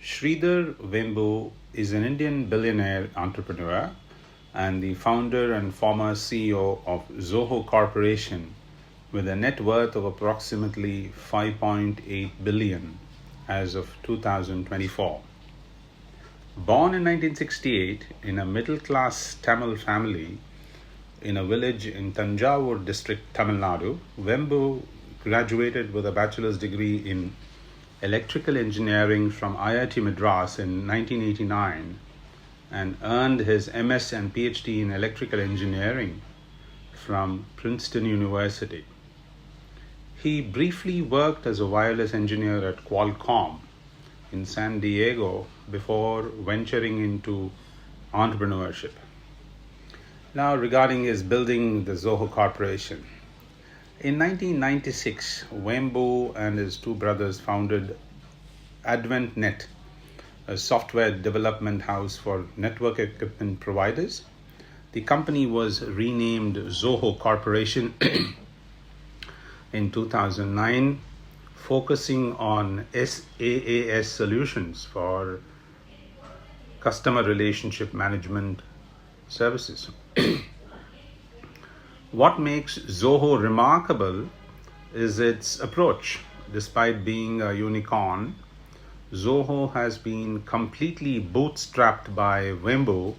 Sridhar Vembu is an Indian billionaire entrepreneur and the founder and former CEO of Zoho Corporation with a net worth of approximately 5.8 billion as of 2024. Born in 1968 in a middle-class Tamil family in a village in Tanjavur district, Tamil Nadu, Vembu graduated with a bachelor's degree in electrical engineering from IIT Madras in 1989 and earned his MS and PhD in electrical engineering from Princeton University. He briefly worked as a wireless engineer at Qualcomm in San Diego before venturing into entrepreneurship. Now, regarding his building the Zoho Corporation. In 1996, Vembu and his two brothers founded AdventNet, a software development house for network equipment providers. The company was renamed Zoho Corporation in 2009, focusing on SaaS solutions for customer relationship management services. What makes Zoho remarkable is its approach. Despite being a unicorn, Zoho has been completely bootstrapped by Vembu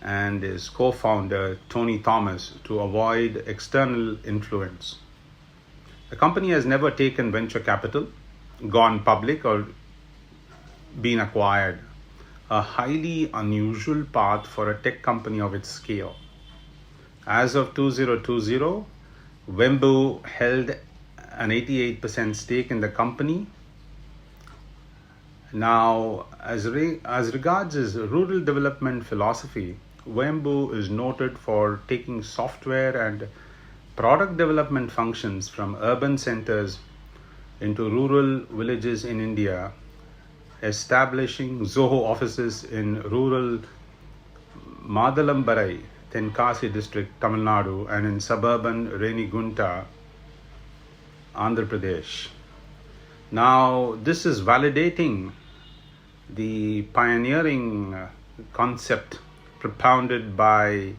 and his co-founder Tony Thomas to avoid external influence. The company has never taken venture capital, gone public, or been acquired, a highly unusual path for a tech company of its scale. As of 2020, Vembu held an 88% stake in the company. Now, as regards his rural development philosophy, Vembu is noted for taking software and product development functions from urban centers into rural villages in India, establishing Zoho offices in rural Madalambarai, Tenkasi district, Tamil Nadu, and in suburban Renigunta, Andhra Pradesh. Now, this is validating the pioneering concept propounded by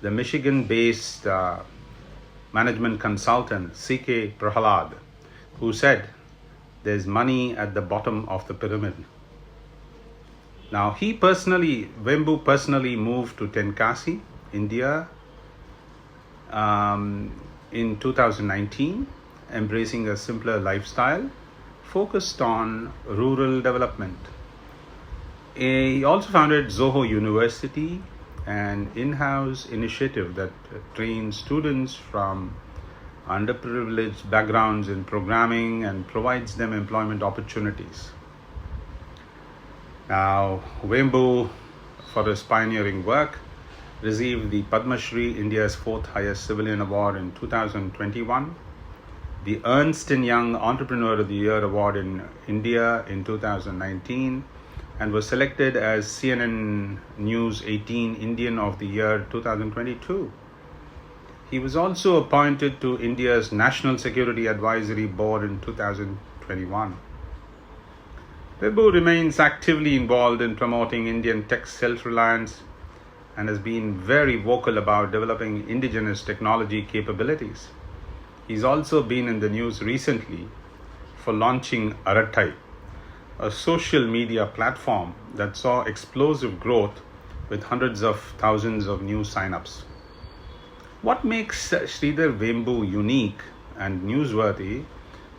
the Michigan-based management consultant C.K. Prahalad, who said there's money at the bottom of the pyramid. Now, Vembu personally moved to Tenkasi, India in 2019, embracing a simpler lifestyle focused on rural development. He also founded Zoho University, an in-house initiative that trains students from underprivileged backgrounds in programming and provides them employment opportunities. Now, Vembu, for his pioneering work, received the Padma Shri, India's fourth highest civilian award in 2021, the Ernst & Young Entrepreneur of the Year Award in India in 2019, and was selected as CNN News 18 Indian of the Year 2022. He was also appointed to India's National Security Advisory Board in 2021. Vembu remains actively involved in promoting Indian tech self-reliance and has been very vocal about developing indigenous technology capabilities. He's also been in the news recently for launching Aratai, a social media platform that saw explosive growth with hundreds of thousands of new signups. What makes Sridhar Vembu unique and newsworthy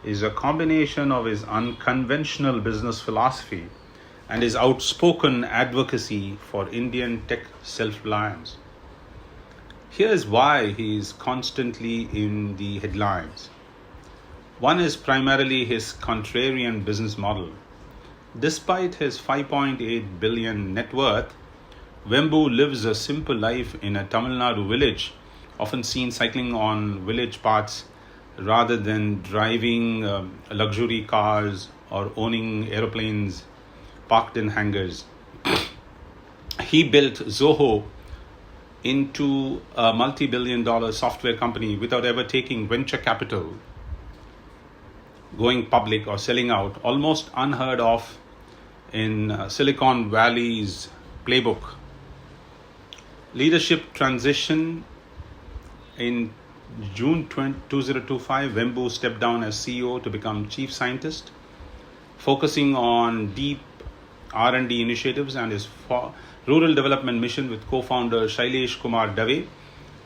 is a combination of his unconventional business philosophy and his outspoken advocacy for Indian tech self-reliance. Here's why he is constantly in the headlines. One is primarily his contrarian business model. Despite his 5.8 billion net worth, Vembu lives a simple life in a Tamil Nadu village, often seen cycling on village paths rather than driving luxury cars or owning aeroplanes parked in hangars. He built Zoho into a multi-billion-dollar software company without ever taking venture capital going public or selling out, almost unheard of in Silicon Valley's playbook. Leadership transition: in June 2025, Vembu stepped down as CEO to become chief scientist, focusing on deep R&D initiatives and his rural development mission, with co-founder Shailesh Kumar Dave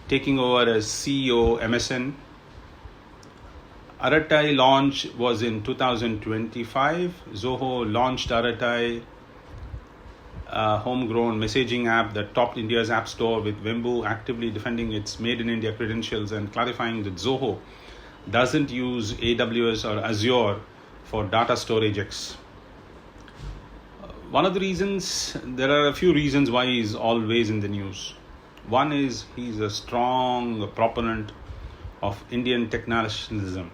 taking over as CEO MSN. Aratai launch was in 2025. Zoho launched Aratai, a homegrown messaging app that topped India's App Store, with Vembu actively defending its Made in India credentials and clarifying that Zoho doesn't use AWS or Azure for data storage. One of the reasons, there are a few reasons why he's always in the news. One is he's a strong proponent of Indian technationalism.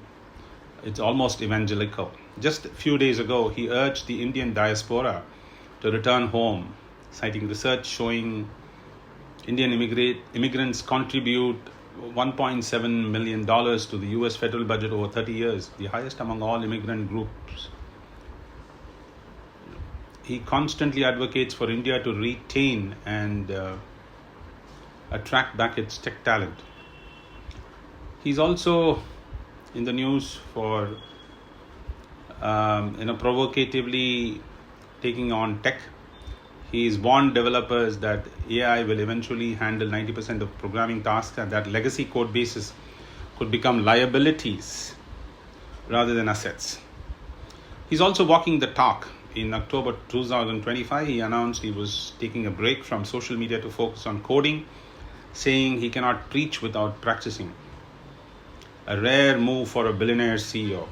It's almost evangelical. Just a few days ago, he urged the Indian diaspora to return home, citing research showing Indian immigrants contribute $1.7 million to the US federal budget over 30 years, the highest among all immigrant groups. He constantly advocates for India to retain and attract back its tech talent. He's also in the news for provocatively taking on tech. He's warned developers that AI will eventually handle 90% of programming tasks, and that legacy code bases could become liabilities rather than assets. He's also walking the talk. In October 2025, he announced he was taking a break from social media to focus on coding, saying he cannot preach without practicing. A rare move for a billionaire CEO.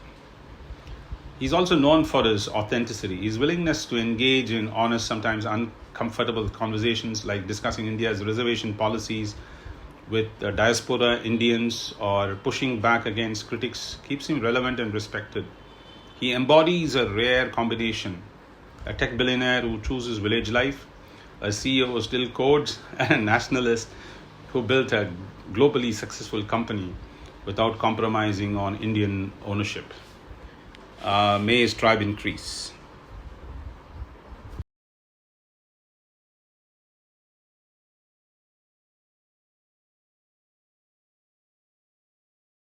He's also known for his authenticity, his willingness to engage in honest, sometimes uncomfortable conversations, like discussing India's reservation policies with diaspora Indians or pushing back against critics, keeps him relevant and respected. He embodies a rare combination: a tech billionaire who chooses village life, a CEO who still codes, and a nationalist who built a globally successful company without compromising on Indian ownership. May his tribe increase.